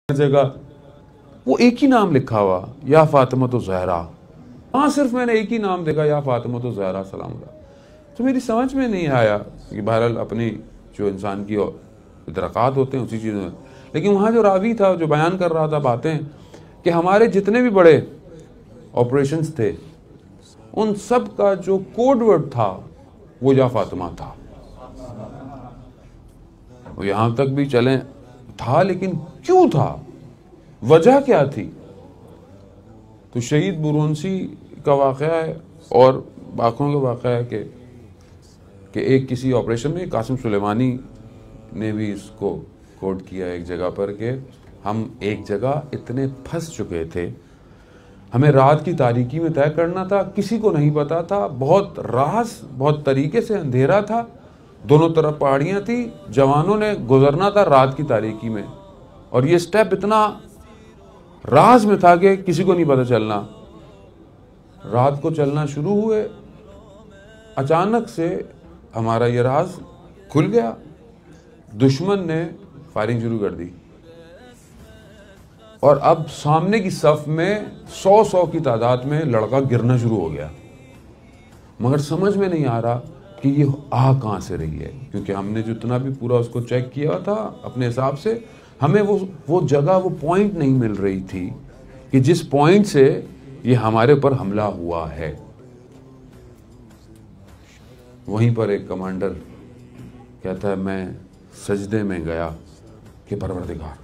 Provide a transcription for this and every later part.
جگہ وہ ایک ہی نام لکھا ہوا یا فاطمۃ الزہرا. ہاں صرف میں نے ایک ہی نام دیکھا یا فاطمۃ الزہرا سلام اللہ. تو میری سمجھ میں نہیں آیا کہ بہرحال اپنی جو انسان کی ادراکات ہوتے ہیں اسی چیزوں میں. لیکن وہاں جو راوی تھا جو بیان کر رہا تھا باتیں کہ ہمارے جتنے بھی بڑے آپریشنز تھے ان سب کا جو کوڈ ورڈ تھا وہ یا فاطمہ تھا. وہ یہاں تک بھی چلیں تھا لیکن کیوں تھا, وجہ کیا تھی؟ تو شہید برونسی کا واقعہ ہے اور باقیوں کا واقعہ ہے کہ ایک کسی آپریشن میں قاسم سلیمانی نے بھی اس کو کوٹ کیا ایک جگہ پر کہ ہم ایک جگہ اتنے پھنس چکے تھے, ہمیں رات کی تاریکی میں طے کرنا تھا, کسی کو نہیں پتا تھا, بہت راز بہت طریقے سے اندھیرا تھا, دونوں طرف پہاڑیاں تھی, جوانوں نے گزرنا تھا رات کی تاریکی میں, اور یہ سٹیپ اتنا راز میں تھا کہ کسی کو نہیں پتا چلنا. رات کو چلنا شروع ہوئے, اچانک سے ہمارا یہ راز کھل گیا, دشمن نے فائرنگ شروع کر دی اور اب سامنے کی صف میں 100 کی تعداد میں لڑکا گرنا شروع ہو گیا, مگر سمجھ میں نہیں آ رہا کہ یہ کہاں سے رہی ہے, کیونکہ ہم نے جتنا بھی پورا اس کو چیک کیا تھا اپنے حساب سے ہمیں وہ جگہ وہ پوائنٹ نہیں مل رہی تھی کہ جس پوائنٹ سے یہ ہمارے پر حملہ ہوا ہے. وہیں پر ایک کمانڈر کہتا ہے میں سجدے میں گیا کہ پروردگار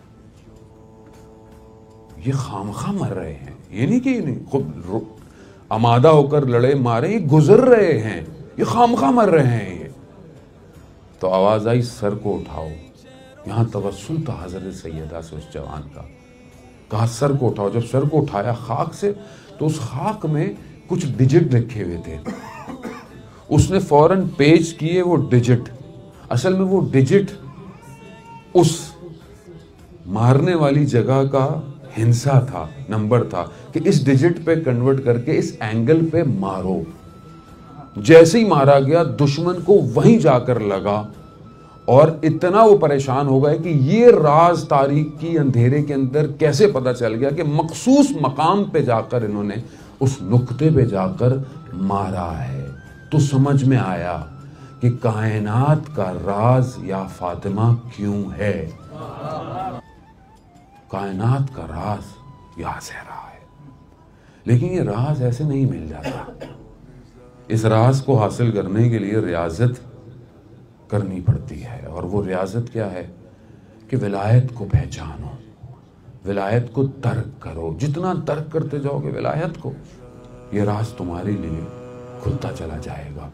یہ خامخواہ مر رہے ہیں, یہ نہیں کہ خود آمادہ ہو کر لڑے مارے, یہ گزر رہے ہیں, یہ خامخواہ مر رہے ہیں. یہ تو آواز آئی سر کو اٹھاؤ, یہاں توسل تھا حضرت سیدہ سے اس جوان کا, کہا سر کو اٹھاؤ. جب سر کو اٹھایا خاک سے تو اس خاک میں کچھ ڈیجٹ رکھے ہوئے تھے, اس نے فوراً پیش کیے وہ ڈیجٹ. اصل میں وہ ڈیجٹ اس مارنے والی جگہ کا ہندسہ تھا, نمبر تھا کہ اس ڈیجٹ پہ کنورٹ کر کے اس اینگل پہ مارو. جیسے ہی مارا گیا دشمن کو وہیں جا کر لگا اور اتنا وہ پریشان ہو گئے کہ یہ راز تاریکی اندھیرے کے اندر کیسے پتہ چل گیا کہ مخصوص مقام پہ جا کر انہوں نے اس نقطے پہ جا کر مارا ہے. تو سمجھ میں آیا کہ کائنات کا راز یا فاطمہ کیوں ہے. کائنات کا راز یا زہرا ہے, لیکن یہ راز ایسے نہیں مل جاتا. اس راز کو حاصل کرنے کے لیے ریاضت کرنی پڑتی ہے, اور وہ ریاضت کیا ہے کہ ولایت کو پہچانو, ولایت کو ترک کرو. جتنا ترک کرتے جاؤ گے ولایت کو, یہ راز تمہارے لیے کھلتا چلا جائے گا.